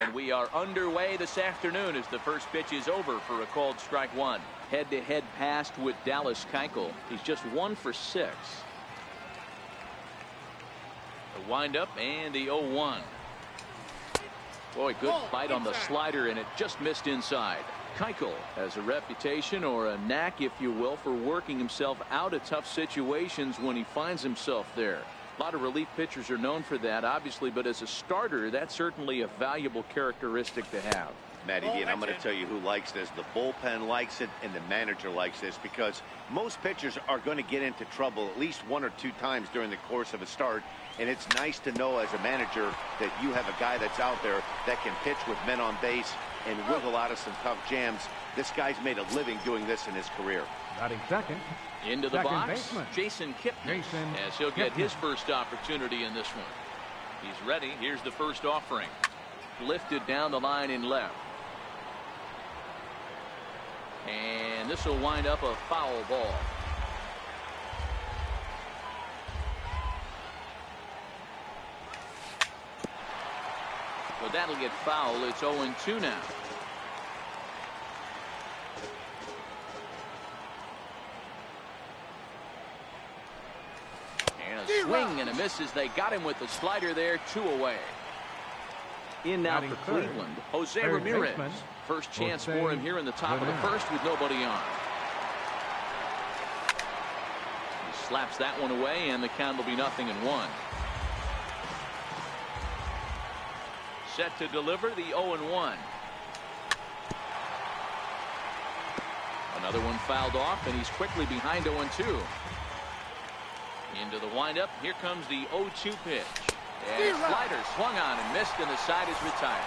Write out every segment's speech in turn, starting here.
And we are underway this afternoon as the first pitch is over for a called strike one. Head-to-head pass with Dallas Keuchel. He's just 1 for 6. The windup and the 0-1. Boy, good bite on the slider, and it just missed inside. Keuchel has a reputation, or a knack if you will, for working himself out of tough situations when he finds himself there. A lot of relief pitchers are known for that, obviously, but as a starter, that's certainly a valuable characteristic to have. Matty D, and I'm going to tell you who likes this. The bullpen likes it, and the manager likes this, because most pitchers are going to get into trouble at least 1 or 2 times during the course of a start, and it's nice to know as a manager that you have a guy that's out there that can pitch with men on base and wiggle out of some tough jams. This guy's made a living doing this in his career. Batting second. Into the Second box, baseman. Jason Kipnis, as he'll get his first opportunity in this one. He's ready. Here's the first offering. Lifted down the line in left. And this will wind up a foul ball. But that'll get foul. It's 0-2 now. Swing and a miss as they got him with the slider there. 2 away. In now for Cleveland, Jose Ramirez. First chance for him here in the top of the first with nobody on. He slaps that one away, and the count will be 0-1. Set to deliver the 0-1. Another one fouled off, and he's quickly behind 0-2. Into the windup. Here comes the 0-2 pitch. And slider swung on and missed, and the side is retired.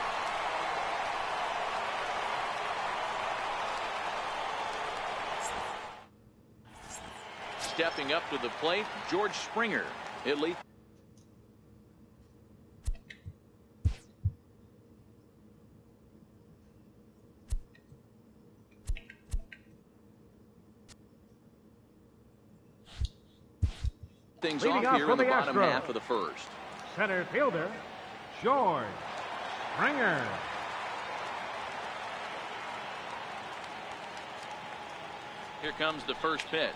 Stepping up to the plate, George Springer. Italy. Things off here in the bottom half of the first. Center fielder, George Springer. Here comes the first pitch.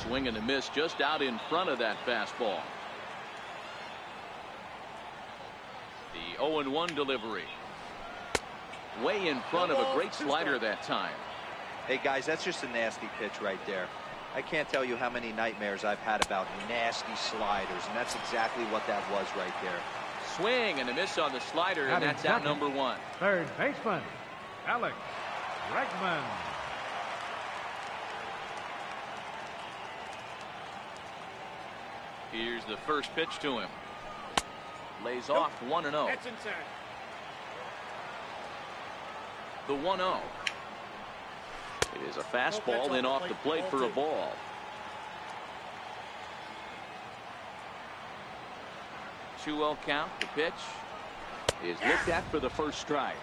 Swing and a miss just out in front of that fastball. The 0-1 delivery. Way in front of a great slider that time. Hey guys, that's just a nasty pitch right there. I can't tell you how many nightmares I've had about nasty sliders, and that's exactly what that was right there. Swing and a miss on the slider, and that's out number 1. Third baseman, Alex Bregman. Here's the first pitch to him. Lays off 1-0. That's inside. The 1-0. It is a fastball in off the plate for a ball. Two-0 count. The pitch is looked at for the first strike.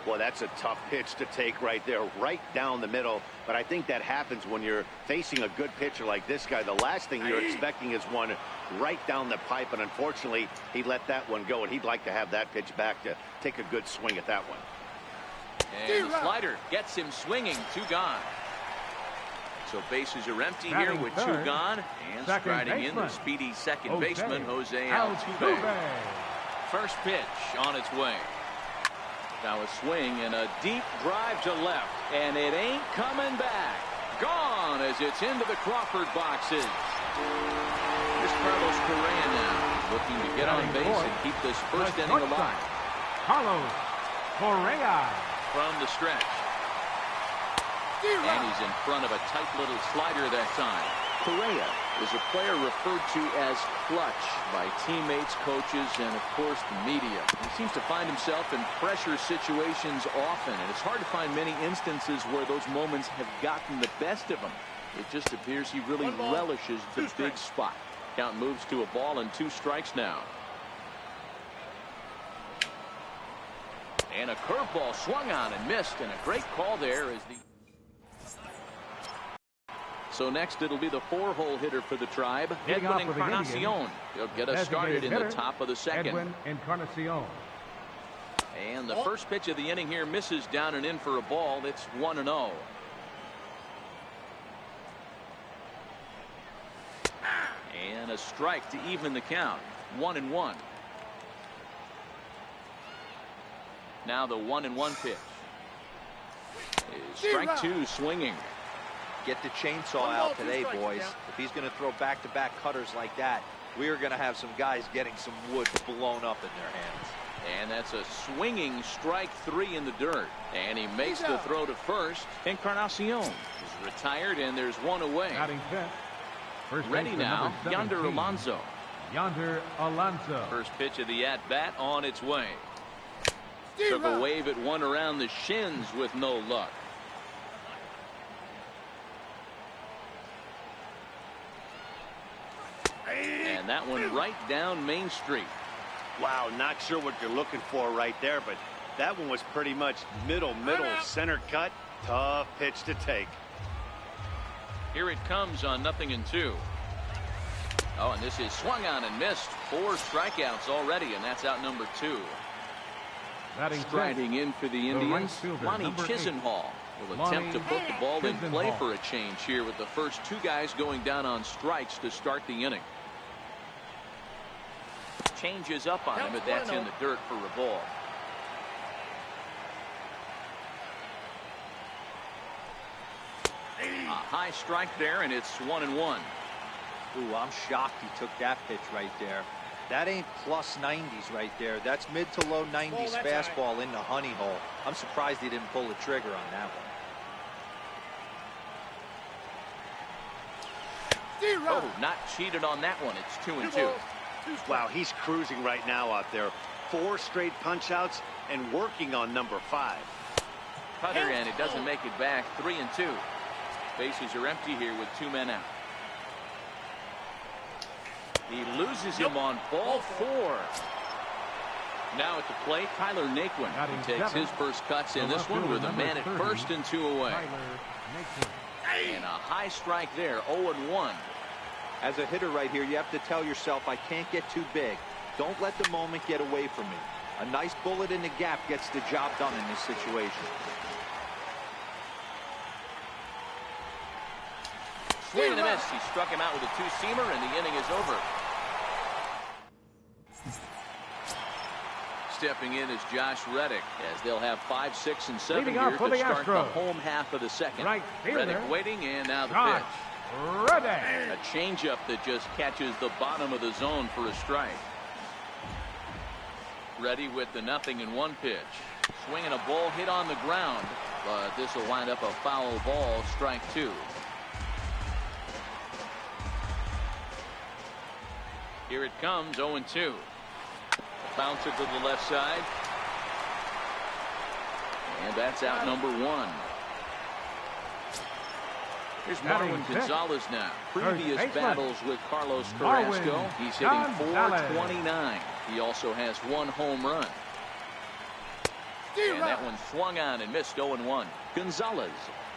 Well, that's a tough pitch to take right there, right down the middle. But I think that happens when you're facing a good pitcher like this guy. The last thing you're expecting is one right down the pipe, and unfortunately, he let that one go, and he'd like to have that pitch back to take a good swing at that one. And the slider gets him swinging. 2 gone. So bases are empty here with 2 gone. And striding in the speedy second baseman, Jose Altuve. First pitch on its way. Now a swing and a deep drive to left. And it ain't coming back. Gone as it's into the Crawford boxes. Here's Carlos Correa now, looking to get on base and keep this first inning alive. Carlos Correa. From the stretch. And he's in front of a tight little slider that time. Correa is a player referred to as clutch by teammates, coaches, and of course the media. He seems to find himself in pressure situations often, and it's hard to find many instances where those moments have gotten the best of him. It just appears he really relishes the big spot. Count moves to a ball and 2 strikes now. And a curveball swung on and missed, and a great call there as the... So next it'll be the 4-hole hitter for the Tribe, Edwin Encarnacion. He'll get us started in the top of the second. Edwin Encarnacion. And the first pitch of the inning here misses down and in for a ball. It's 1-0. And a strike to even the count. 1-1. Now the 1-1 pitch. Strike two swinging. Get the chainsaw out today, boys. If he's going to throw back-to-back cutters like that, we are going to have some guys getting some wood blown up in their hands. And that's a swinging strike three in the dirt. And he makes the throw to first. Encarnacion is retired, and there's one away. Ready now, Yonder Alonso. First pitch of the at-bat on its way. Took a wave at one around the shins with no luck. And that one right down Main Street. Wow, not sure what you're looking for right there, but that one was pretty much middle center cut. Tough pitch to take. Here it comes on 0-2. Oh, and this is swung on and missed. 4 strikeouts already, and that's out number 2. Striding in for the Indians, Lonnie Chisenhall will attempt to put the ball in play for a change here with the first 2 guys going down on strikes to start the inning. Changes up on him, but that's in the dirt for a ball. A high strike there, and it's 1-1. Ooh, I'm shocked he took that pitch right there. That ain't plus 90s right there. That's mid to low 90s fastball in the honey hole. I'm surprised he didn't pull the trigger on that one. Oh, not cheated on that one. It's 2-2. Wow, he's cruising right now out there. 4 straight punch outs and working on number 5. Cutter, and it doesn't make it back. 3-2. Bases are empty here with 2 men out. He loses him on ball 4. Now at the plate, Tyler Naquin, who takes his first cuts in this one with a man at first and 2 away. And a high strike there, 0-1. As a hitter right here, you have to tell yourself, I can't get too big. Don't let the moment get away from me. A nice bullet in the gap gets the job done in this situation. Swing and a miss. He struck him out with a 2-seamer, and the inning is over. Stepping in is Josh Reddick, as they'll have 5, 6, and 7 here to start the home half of the second. Reddick waiting, and now the pitch. A changeup that just catches the bottom of the zone for a strike. Ready with the 0-1 pitch. Swinging a ball hit on the ground, but this will wind up a foul ball, strike 2. Here it comes, 0-2. Bouncer to the left side. And that's out number 1. Here's Marwin Gonzalez now. Previous battles with Carlos Carrasco. He's hitting .429. He also has 1 home run. And that one swung on and missed. 0-1. Gonzalez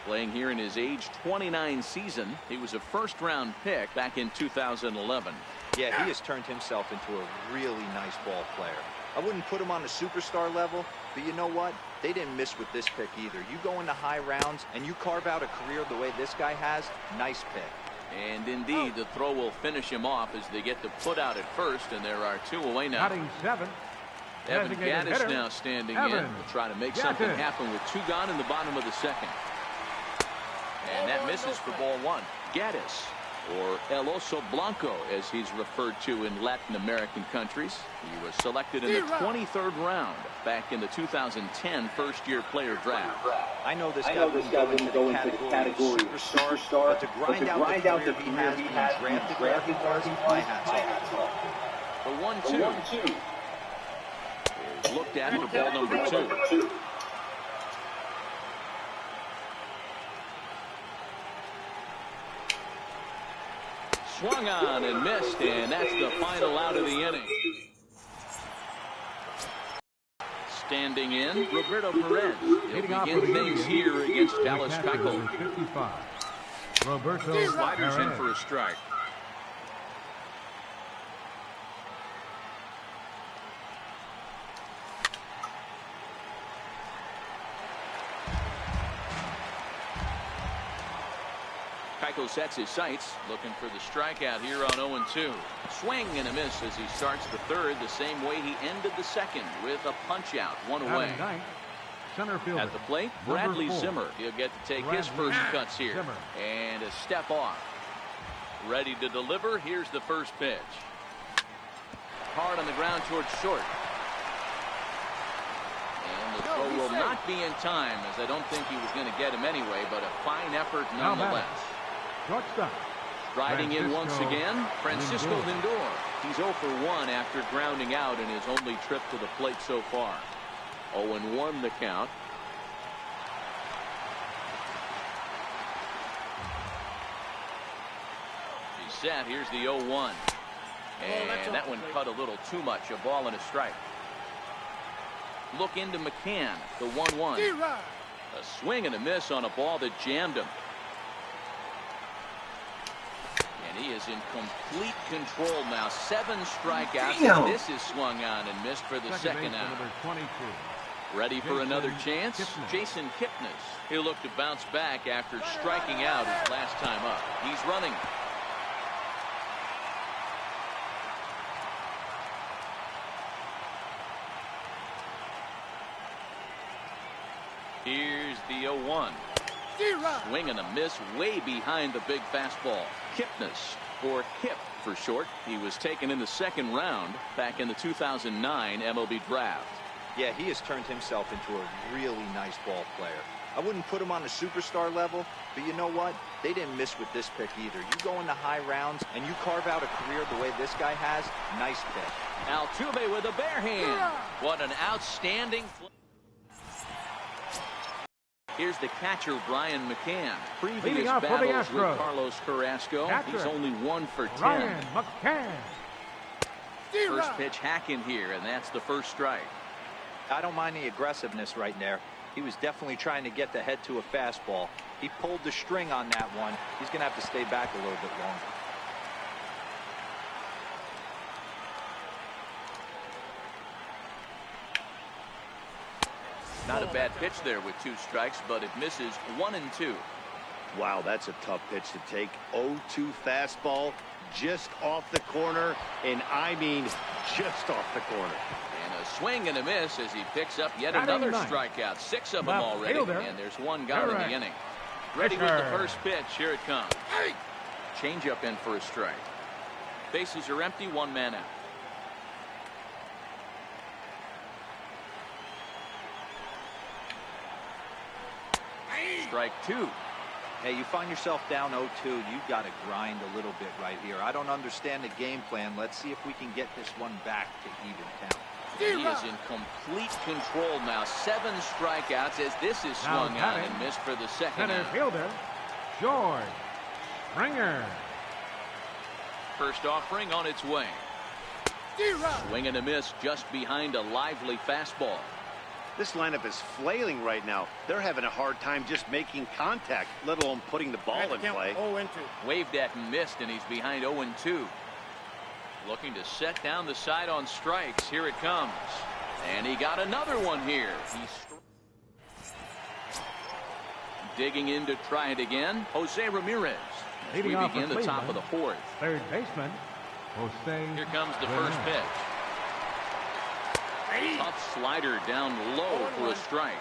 playing here in his age 29 season. He was a first-round pick back in 2011. Yeah, he has turned himself into a really nice ball player. I wouldn't put him on a superstar level, but you know what? They didn't miss with this pick either. You go into high rounds and you carve out a career the way this guy has, nice pick. And indeed, the throw will finish him off as they get the put out at first, and there are 2 away now. Evan Gattis now standing in. Will try to make something happen with 2 gone in the bottom of the second. And that misses for ball 1. Gattis, or El Oso Blanco, as he's referred to in Latin American countries. He was selected in the 23rd round back in the 2010 first-year player draft. I know this guy wouldn't go into the category of superstar, but to grind out the career he has being drafted where he was, my hat's off. The 1-2 is looked at for ball number 2. Swung on and missed, and that's the final out of the inning. Standing in, Roberto Perez. He'll begin things here against Dallas Keuchel. Sliders in for a strike. Keuchel sets his sights, looking for the strikeout here on 0-2. Swing and a miss as he starts the third the same way he ended the second, with a punch out, one away. Center fielder, at the plate, Bradley Zimmer. He'll get to take his first cuts here. Zimmer. And a step off. Ready to deliver. Here's the first pitch. Hard on the ground towards short. And the throw will not be in time, as I don't think he was going to get him anyway, but a fine effort nonetheless. Shortstop. Striding in once again, Francisco Lindor. He's 0 for 1 after grounding out in his only trip to the plate so far. 0-1 the count. He's set. Here's the 0-1. And that one cut a little too much. A ball and a strike. Look into McCann. The 1-1. A swing and a miss on a ball that jammed him. And he is in complete control now. 7 strikeouts. And this is swung on and missed for the second out. Ready for another chance? Jason Kipnis. He'll look to bounce back after striking out his last time up. He's running. Here's the 0-1. Swing and a miss way behind the big fastball. Kipnis, or Kip for short. He was taken in the second round back in the 2009 MLB draft. Yeah, he has turned himself into a really nice ball player. I wouldn't put him on a superstar level, but you know what? They didn't miss with this pick either. You go into high rounds and you carve out a career the way this guy has. Nice pick. Altuve with a bare hand. What an outstanding play. Here's the catcher, Brian McCann. Previous battles with Carlos Carrasco. He's only 1 for 10. Brian McCann. First pitch hack in here, and that's the first strike. I don't mind the aggressiveness right there. He was definitely trying to get the head to a fastball. He pulled the string on that one. He's going to have to stay back a little bit longer. Not a bad pitch there with 2 strikes, but it misses 1-2. Wow, that's a tough pitch to take. 0-2 fastball just off the corner, and I mean just off the corner. And a swing and a miss as he picks up yet another strikeout. 6 of them already, and there's 1 gone in the inning. Ready with the first pitch. Here it comes. Changeup in for a strike. Bases are empty, 1 man out. Strike 2. Hey, you find yourself down 0-2. You've got to grind a little bit right here. I don't understand the game plan. Let's see if we can get this one back to even count. He is in complete control now. 7 strikeouts as this is swung on and missed for the second Center fielder, George Springer. First offering on its way. Swing and a miss just behind a lively fastball. This lineup is flailing right now. They're having a hard time just making contact, let alone putting the ball in play. Waved at and missed, and he's behind 0-2. Looking to set down the side on strikes. Here it comes. And he got another one here. He's digging in to try it again. Jose Ramirez. As we begin the top of the 4th. Third baseman, Jose. Here comes the first pitch. Tough slider down low for a strike.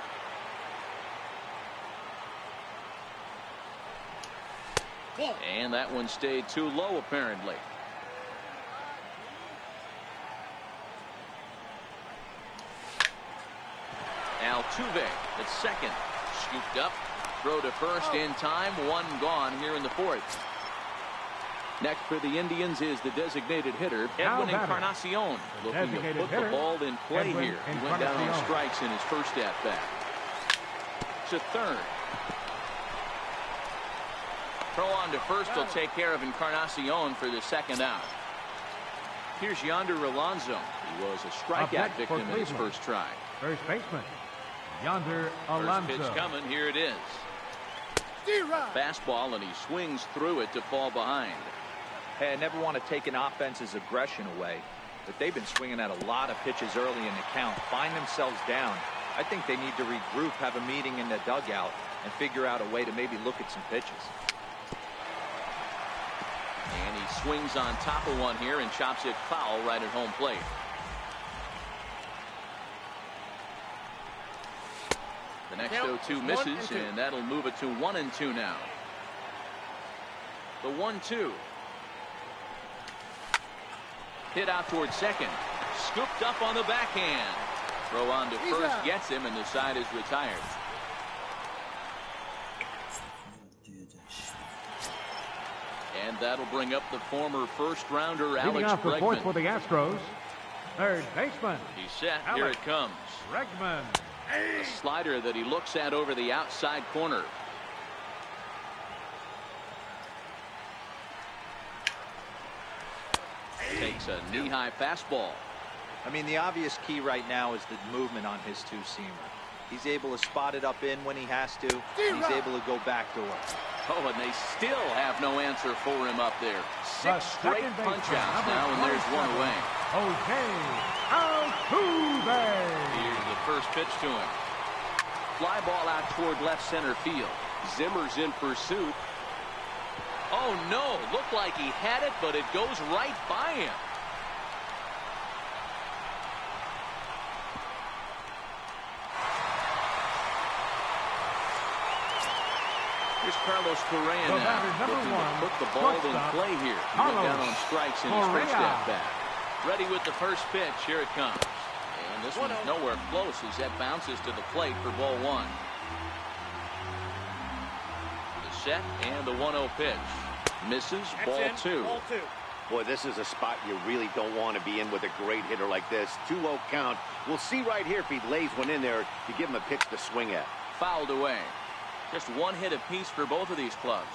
And that one stayed too low apparently. Altuve at second. Scooped up. Throw to first in time. 1 gone here in the 4th. Next for the Indians is the designated hitter, Edwin Encarnacion, looking to put the ball in play here. He went down on strikes in his first at-bat. To third. Throw on to first will take care of Encarnacion for the second out. Here's Yonder Alonso. He was a strikeout victim in his first try. First baseman, Yonder Alonso. First pitch coming. Here it is. Fastball, and he swings through it to fall behind. Hey, I never want to take an offense's aggression away, but they've been swinging at a lot of pitches early in the count. Find themselves down. I think they need to regroup, have a meeting in the dugout, and figure out a way to maybe look at some pitches. swings on top of one here and chops it foul right at home plate. The next 0-2 misses, and that'll move it to 1-2 now. The 1-2. Hit out towards second. Scooped up on the backhand. Throw on to first gets him, and the side is retired. And that'll bring up the former first-rounder Alex Leading off the fourth Bregman. for the Astros, third baseman. He's set. Alex Here it comes. Bregman. A slider that he looks at over the outside corner. Takes a knee-high fastball. I mean, the obvious key right now is the movement on his two-seamer. He's able to spot it up in when he has to. And he's able to go backdoor. Oh, and they still have no answer for him up there. 6 straight punch-outs now, and there's one away. Okay, Altuve. Here's the first pitch to him. Fly ball out toward left center field. Zimmer's in pursuit. Oh, no. Looked like he had it, but it goes right by him. Here's Carlos Correa now, looking to put the ball in play here. He went down on strikes in his first at-bat. Ready with the first pitch. Here it comes. And this one's nowhere close as that bounces to the plate for ball one. The set and the 1-0 pitch. Misses, ball two. Boy, this is a spot you really don't want to be in with a great hitter like this. 2-0 count. We'll see right here if he lays one in there to give him a pitch to swing at. Fouled away. Just one hit apiece for both of these clubs.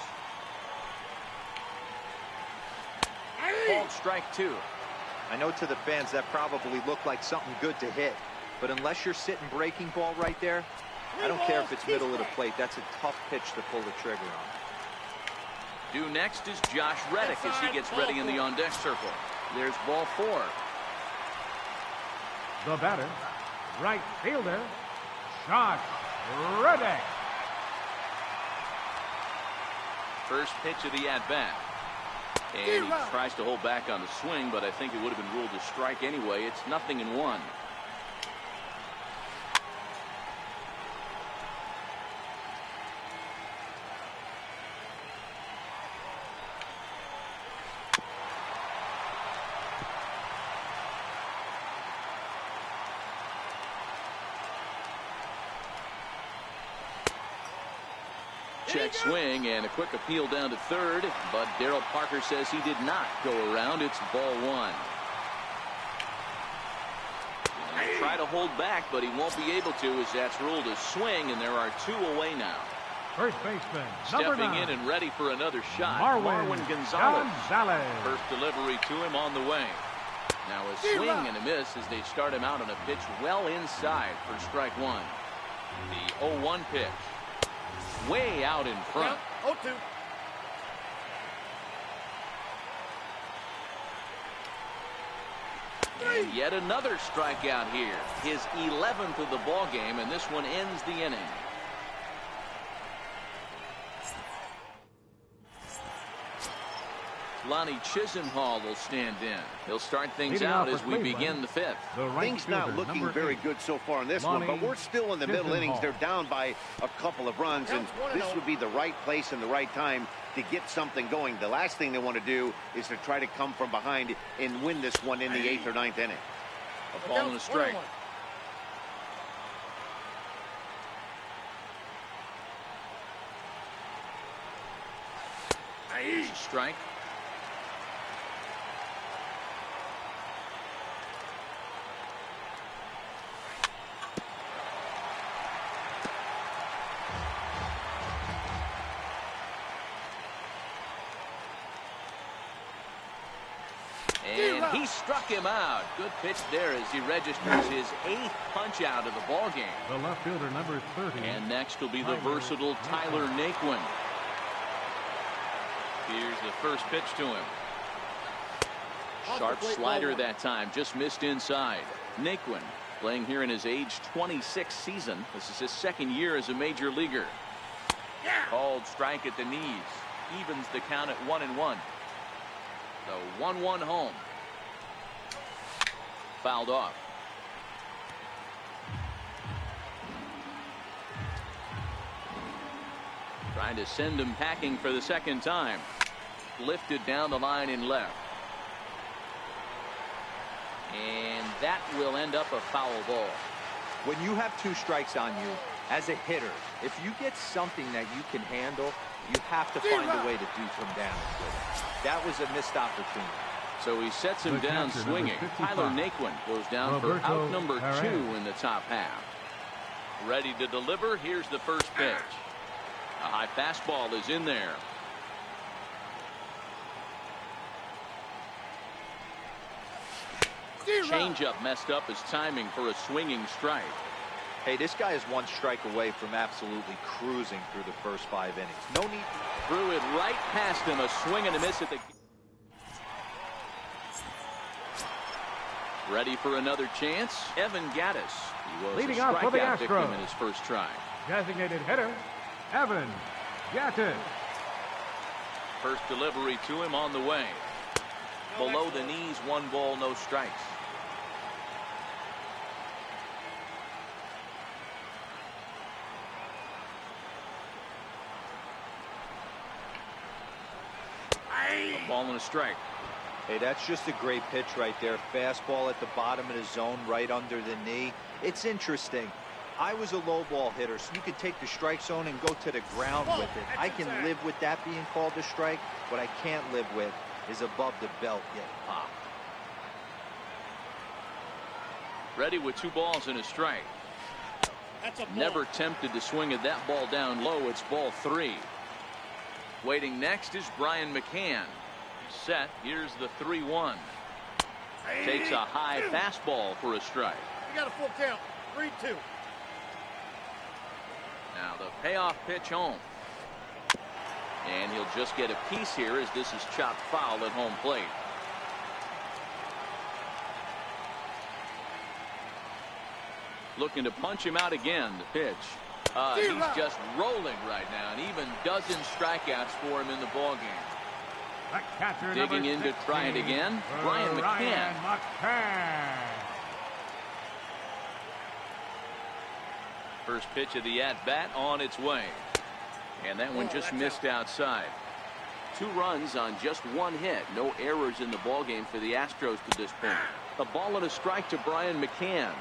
Called strike two. I know to the fans that probably looked like something good to hit. But unless you're sitting breaking ball right there, I don't care if it's middle of the plate. That's a tough pitch to pull the trigger on. Due next is Josh Reddick as he gets ready in the on-deck circle. There's ball four. The batter, right fielder, Josh Reddick. First pitch of the at-bat. And he tries to hold back on the swing, but I think it would have been ruled a strike anyway. It's 0-1. Check swing and a quick appeal down to third, but Darryl Parker says he did not go around. It's ball one. He'll try to hold back, but he won't be able to as that's ruled a swing, and there are two away now. First baseman, stepping in and ready for another shot, Marwin Gonzalez. First delivery to him on the way. Now a swing and a miss as they start him out on a pitch well inside for strike one. The 0-1 pitch. Way out in front. 0-2. And yet another strikeout here. His 11th of the ball game, and this one ends the inning. Lonnie Chisenhall will stand in. He'll start things out as we begin the fifth. Things not looking very good so far in this one, but we're still in the middle innings. They're down by a couple of runs, and this would be the right place and the right time to get something going. The last thing they want to do is to try to come from behind and win this one in the 8th or 9th inning. A ball and a strike. Here's a strike. And he struck him out. Good pitch there as he registers his 8th punch out of the ball game. The left fielder, number 30. And next will be the versatile Tyler Naquin. Here's the first pitch to him. Sharp slider that time, just missed inside. Naquin playing here in his age 26 season. This is his second year as a major leaguer. Called strike at the knees. Evens the count at 1-1. The 1-1 home. Fouled off. Trying to send him packing for the second time. Lifted down the line in left. And that will end up a foul ball. When you have 2 strikes on you, as a hitter, if you get something that you can handle, you have to find a way to do some damage with it. That was a missed opportunity. So he sets him down swinging. Tyler Naquin goes down for out number 2 in the top half. Ready to deliver. Here's the first pitch. A high fastball is in there. Changeup messed up his timing for a swinging strike. Hey, this guy is 1 strike away from absolutely cruising through the first 5 innings. No need. Threw it right past him. A swing and a miss at the. Ready for another chance. Evan Gattis. He was leading a off for the strikeout victim Astros. in his first try. Designated hitter, Evan Gattis. First delivery to him on the way. Below the knees, 1 ball, no strikes. A ball and a strike. Hey, that's just a great pitch right there. Fastball at the bottom of the zone, right under the knee. It's interesting. I was a low ball hitter, so you could take the strike zone and go to the ground with it. I can live with that being called a strike. What I can't live with is above the belt getting popped. Ready with 2 balls and a strike. Never tempted to swing at that ball down low. It's ball 3. Waiting next is Brian McCann. Set. Here's the 3-1. Takes a high fastball for a strike. You got a full count. 3-2. Now the payoff pitch home. And he'll just get a piece here as this is chopped foul at home plate. Looking to punch him out again. The pitch. He's just rolling right now, and even dozen strikeouts for him in the ballgame. Digging in to try it again. Brian McCann. First pitch of the at-bat on its way. And that one just missed outside. 2 runs on just 1 hit. No errors in the ballgame for the Astros to this point. A ball and a strike to Brian McCann.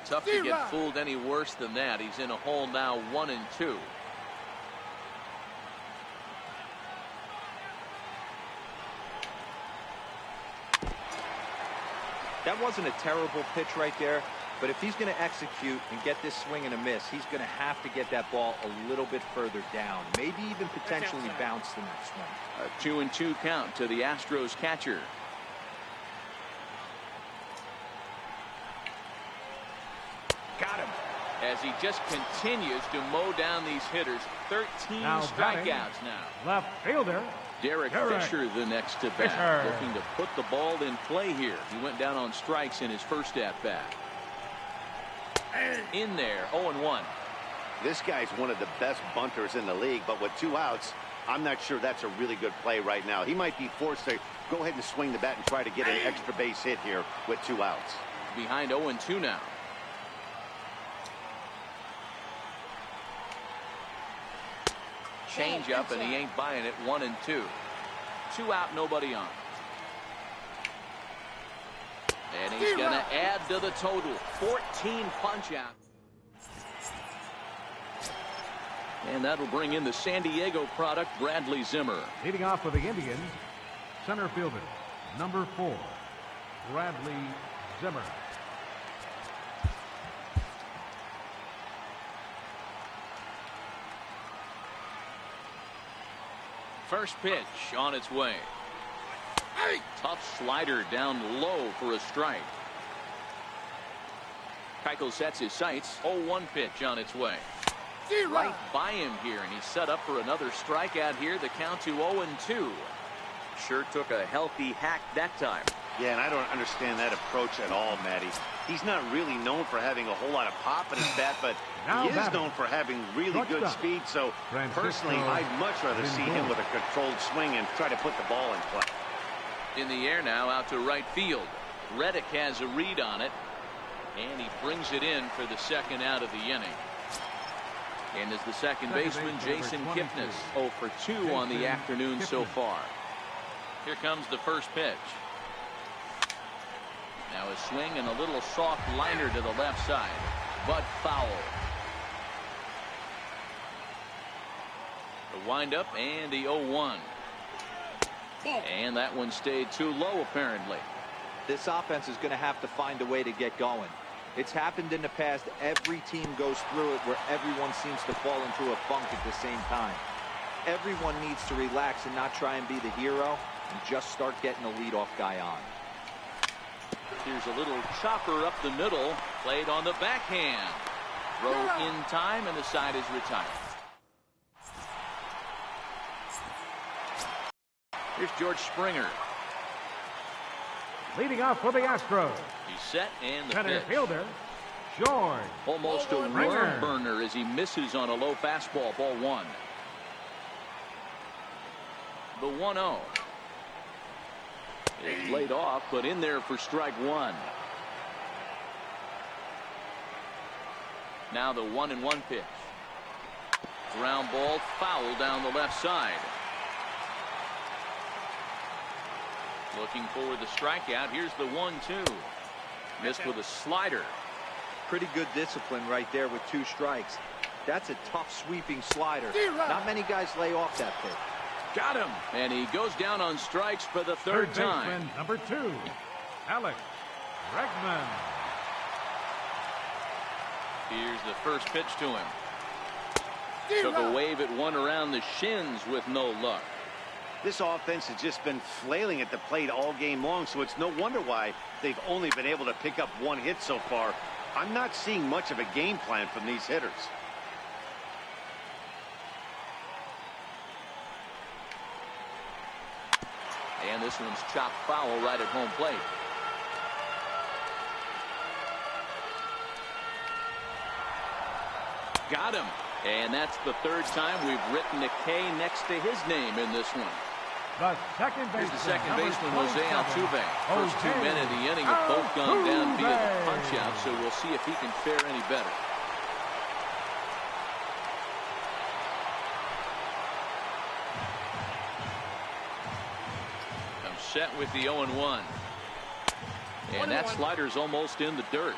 Tough to get fooled any worse than that. He's in a hole now, 1-2. That wasn't a terrible pitch right there, but if he's going to execute and get this swing and a miss, he's going to have to get that ball a little bit further down, maybe even potentially bounce the next one. A 2-2 count to the Astros catcher. Got him. As he just continues to mow down these hitters. 13 strikeouts now. Left fielder, Derek Fisher the next to bat. Looking to put the ball in play here. He went down on strikes in his first at-bat. In there, 0-1. This guy's one of the best bunters in the league, but with 2 outs, I'm not sure that's a really good play right now. He might be forced to go ahead and swing the bat and try to get an extra base hit here with 2 outs. Behind 0-2 now. Change up, and he ain't buying it. 1-2. 2 out, nobody on. And he's going to add to the total. 14 punch out. And that'll bring in the San Diego product, Bradley Zimmer. Leading off for the Indians, center fielder, number 4, Bradley Zimmer. First pitch on its way. Tough slider down low for a strike. Keuchel sets his sights. 0-1 pitch on its way. Right by him here, and he's set up for another strikeout here. The count to 0-2. Sure took a healthy hack that time. Yeah, and I don't understand that approach at all, Matty. He's not really known for having a whole lot of pop in his bat, but he is known for having really good speed. So personally, I'd much rather see him with a controlled swing and try to put the ball in play. In the air now, out to right field. Reddick has a read on it, and he brings it in for the second out of the inning. And is the second baseman, Jason Kipnis, 0 for 2 on the afternoon so far. Here comes the first pitch. Now a swing and a little soft liner to the left side, but foul. The windup and the 0-1. And that one stayed too low, apparently. This offense is going to have to find a way to get going. It's happened in the past. Every team goes through it where everyone seems to fall into a funk at the same time. Everyone needs to relax and not try and be the hero and just start getting the leadoff guy on. Here's a little chopper up the middle, played on the backhand. Throw in time, and the side is retired. Here's George Springer. Leading off for the Astros. He's set, and the Center pitch. fielder, George. Almost a worm burner as he misses on a low fastball, ball one. The 1-0. It's laid off, but in there for strike one. Now the 1-1 pitch. Ground ball foul down the left side. Looking for the strikeout. Here's the 1-2. Missed with a slider. Pretty good discipline right there with 2 strikes. That's a tough sweeping slider. Not many guys lay off that pitch. Got him. And he goes down on strikes for the third time. Baseman, number 2, Alex Bregman. Here's the first pitch to him. Took a wave at one around the shins with no luck. This offense has just been flailing at the plate all game long, so it's no wonder why they've only been able to pick up 1 hit so far. I'm not seeing much of a game plan from these hitters. And this one's chopped foul right at home plate. Got him. And that's the third time we've written a K next to his name in this one. The second baseman, Here's the second baseman, Jose Altuve. First 2 men of the inning have both gone down via the punch-out, so we'll see if he can fare any better. Set with the 0-1. And that slider's almost in the dirt.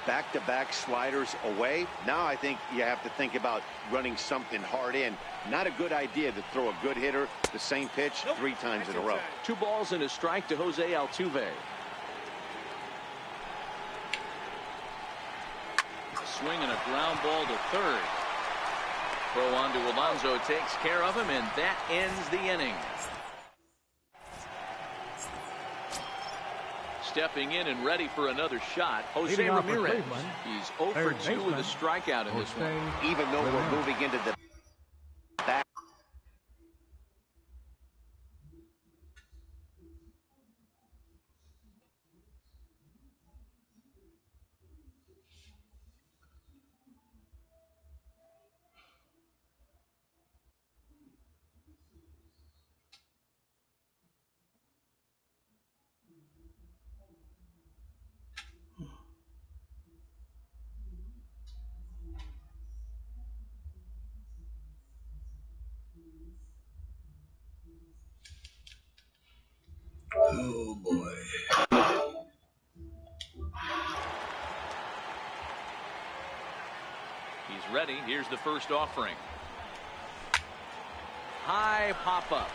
Back-to-back sliders away. Now I think you have to think about running something hard in. Not a good idea to throw a good hitter the same pitch 3 times in a row. 2 balls and a strike to Jose Altuve. A swing and a ground ball to third. Throw on to Alonso takes care of him, and that ends the inning. Stepping in and ready for another shot, Jose Ramirez. He's 0 for 2 with a strikeout in this one. Even though we're moving into the back. Oh boy. He's ready. Here's the first offering. High pop-up.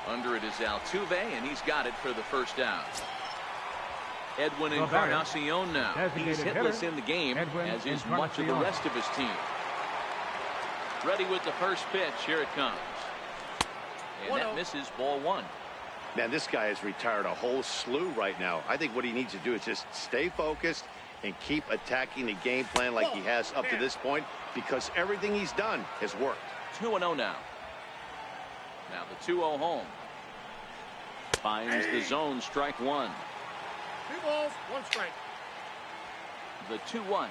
Under it is Altuve, and he's got it for the first out. Edwin Encarnacion now. He's hitless in the game, as is much of the rest of his team. Ready with the first pitch. Here it comes. And that misses, ball one. Man, this guy has retired a whole slew right now. I think what he needs to do is just stay focused and keep attacking the game plan like he has up to this point, because everything he's done has worked. 2-0 now. Now the 2-0 home. Finds the zone, strike one. 2 balls, 1 strike. The 2-1.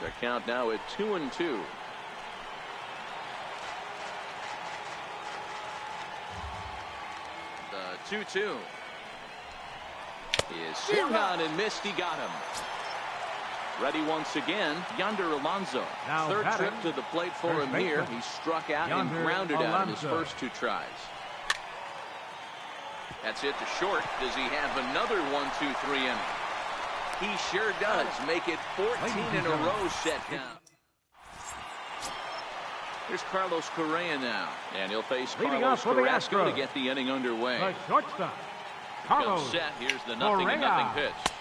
The count now at 2-2. The 2-2. He is swung on and missed. He got him. Ready once again, Yonder Alonso. Now Third batting, trip to the plate for him here. He struck out Yonder and grounded out in his Alonso. first 2 tries. That's hit to short. Does he have another 1-2-3 inning? He sure does. Make it 14 in a row set down. Here's Carlos Correa now. And he'll face Leading Carlos off for the Carrasco to Astros, get the inning underway. the shortstop, Comes Carlos set. Here's the 0-0 Correa. pitch.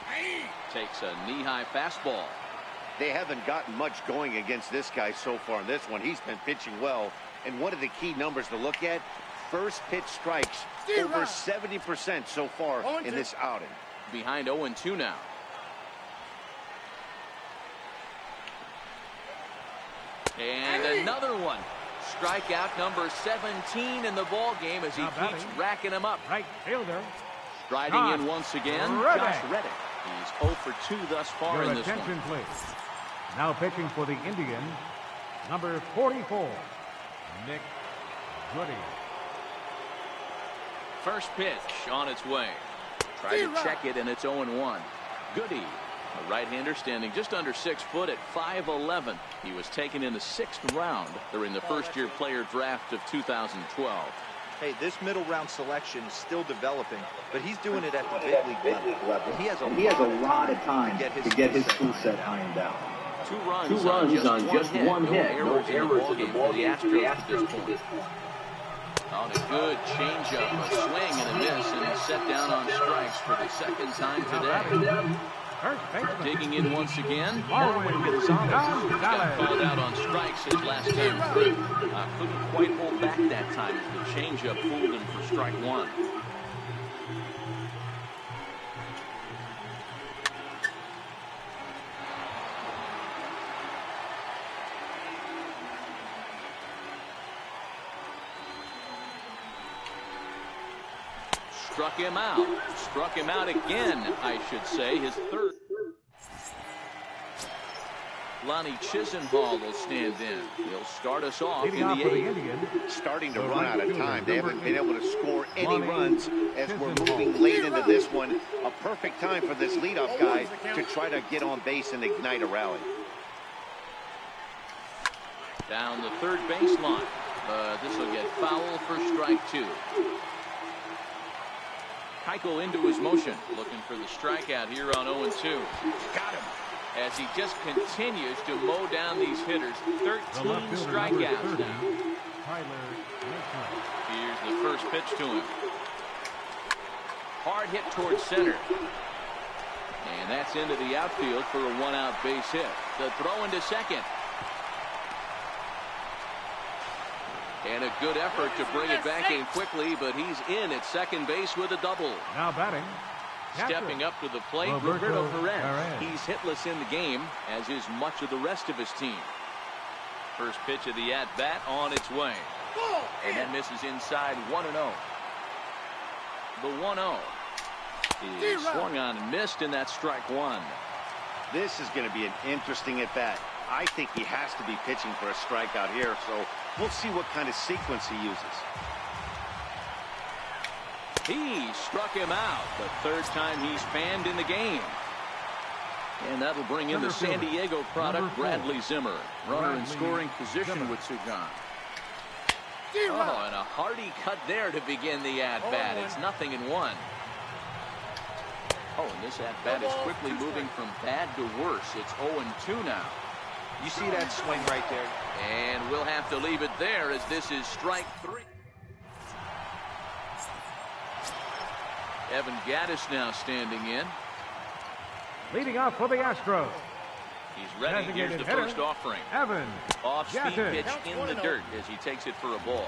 Takes a knee-high fastball. They haven't gotten much going against this guy so far in this one. He's been pitching well. And one of the key numbers to look at, first pitch strikes, over 70% so far in this outing. Behind 0-2 now. And another one. Strikeout number 17 in the ball game as he Now keeps batting, racking them up. right fielder, Striding in once again, Reddick. Josh Reddick. He's 0 for 2 thus far your in this attention one. please. Now pitching for the Indians, number 44, Nick Goody. First pitch on its way. Try to check it, and it's 0-1. Goody, a right-hander standing just under 6 foot at 5'11". He was taken in the 6th round during the first-year player draft of 2012. Hey, this middle round selection is still developing, but he's doing it at the big league level. And he has a lot of time to get his skill set ironed out. 2 runs on just one hit. No errors in the ball game for the Astros at this point. On a good changeup, a swing and a miss, and set down on strikes for the 2nd time today. Digging in once again, Marwin Gonzalez. He got called out on strikes his last time through. Couldn't quite hold back that time as the changeup fooled him for strike 1. Struck him out. Struck him out again, I should say. His 3rd. Lonnie Chisenhall will stand in. He'll start us off in the 8th. Starting to run out of time. They haven't been able to score any runs as we're moving late into this one. A perfect time for this leadoff guy to try to get on base and ignite a rally. Down the 3rd baseline. This will get foul for strike 2. Keuchel into his motion, looking for the strikeout here on 0-2. Got him. As he just continues to mow down these hitters. 13 strikeouts now. Here's the first pitch to him. Hard hit towards center. And that's into the outfield for a 1-out base hit. The throw into second. And a good effort to bring it back in quickly, but he's in at second base with a double. Now batting. Stepping up to the plate, Roberto Perez. He's hitless in the game, as is much of the rest of his team. First pitch of the at-bat on its way. And that misses inside 1-0. The 1-0 is swung on and missed, and that's strike 1. This is going to be an interesting at-bat. I think he has to be pitching for a strikeout here, so we'll see what kind of sequence he uses. He struck him out the 3rd time he's fanned in the game. And that'll bring in the San Diego product, Bradley Zimmer. Runner in scoring position with Sugan. Oh, and a hearty cut there to begin the at-bat. It's 0-1. Oh, and this at-bat is quickly moving from bad to worse. It's 0-2 now. You see that swing right there? And we'll have to leave it there as this is strike 3. Evan Gattis now standing in. Leading off for the Astros. He's ready. Here's the first offering. Evan Off-speed Gattis. pitch in the dirt as he takes it for a ball.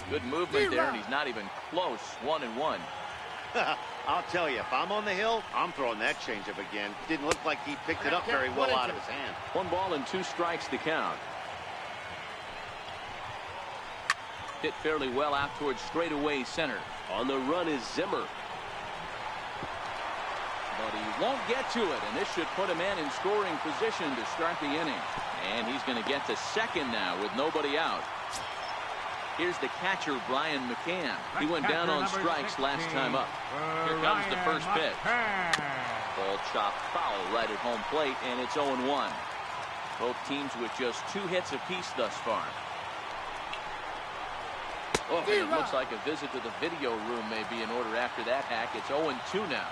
Good movement there, and he's not even close. 1-1. I'll tell you, if I'm on the hill, I'm throwing that changeup again. Didn't look like he picked it up very well out of his hand. 1 ball and 2 strikes to count. Hit fairly well out towards straightaway center. On the run is Zimmer. But he won't get to it, and this should put him in scoring position to start the inning. And he's going to get to second now with nobody out. Here's the catcher, Brian McCann. He went down on strikes last time up. Here comes the first pitch. Ball chopped foul right at home plate, and it's 0-1. Both teams with just 2 hits apiece thus far. Oh, and it looks like a visit to the video room may be in order after that hack. It's 0-2 now.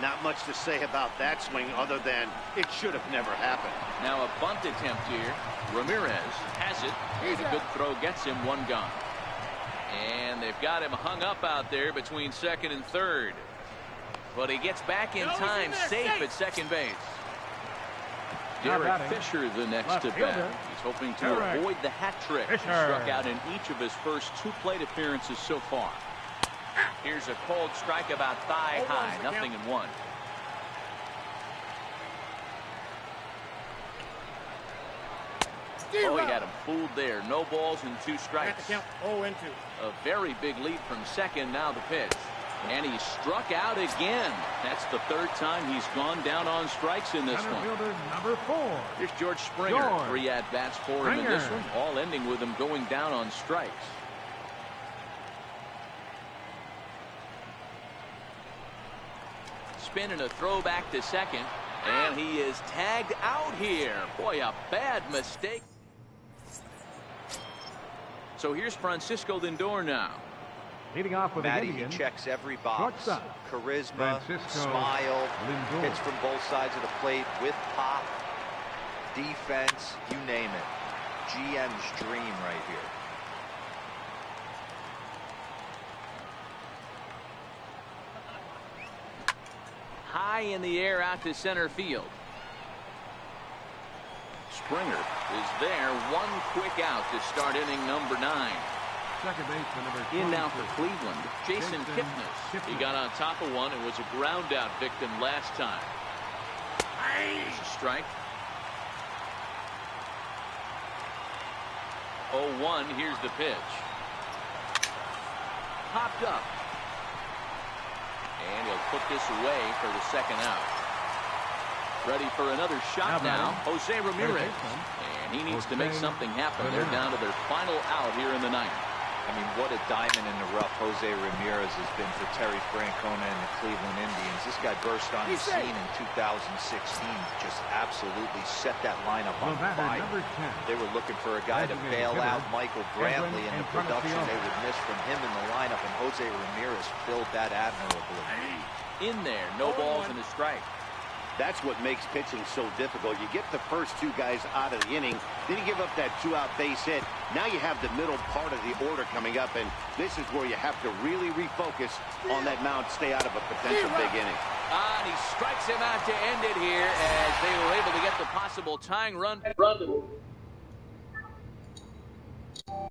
Not much to say about that swing other than it should have never happened. Now a bunt attempt here. Ramirez has it. And a good throw gets him 1 gone. And they've got him hung up out there between second and third. But he gets back in time, safe at second base. Derek Fisher the next to bat. He's hoping to avoid the hat trick. He struck out in each of his first 2 plate appearances so far. Here's a cold strike about thigh high. 0-1. Oh, he had him fooled there. No balls and 2 strikes. Count 0-2. A very big lead from second. Now the pitch. And he struck out again. That's the 3rd time he's gone down on strikes in this one. Number 4. Here's George Springer. 3 at-bats for him in this one. All ending with him going down on strikes. Spin and a throw back to second. And he is tagged out here. Boy, a bad mistake. So here's Francisco Lindor now. Leading off with Matty, he checks every box. Charisma, smile, Lindor. hits from both sides of the plate with pop, defense, you name it. GM's dream right here. High in the air out to center field. Springer is there. 1 quick out to start inning number 9. Second baseman number 22. In now for Cleveland, Jason Kipnis. He got on top of one and was a ground out victim last time. There's a strike. 0-1. Here's the pitch. Popped up. And he'll put this away for the second out. Ready for another shot now. Jose Ramirez. And he needs to make something happen. They're down to their final out here in the 9th. I mean, what a diamond in the rough Jose Ramirez has been for Terry Francona and the Cleveland Indians. This guy burst on the scene in 2016. Just absolutely set that lineup on fire. They were looking for a guy to bail out Michael Brantley, and the production they would miss from him in the lineup, and Jose Ramirez filled that admirably. In there, no balls and a strike. That's what makes pitching so difficult. You get the first 2 guys out of the inning, then you give up that 2-out base hit. Now you have the middle part of the order coming up, and this is where you have to really refocus on that mound, stay out of a potential big inning. And he strikes him out to end it here as they were able to get the possible tying run.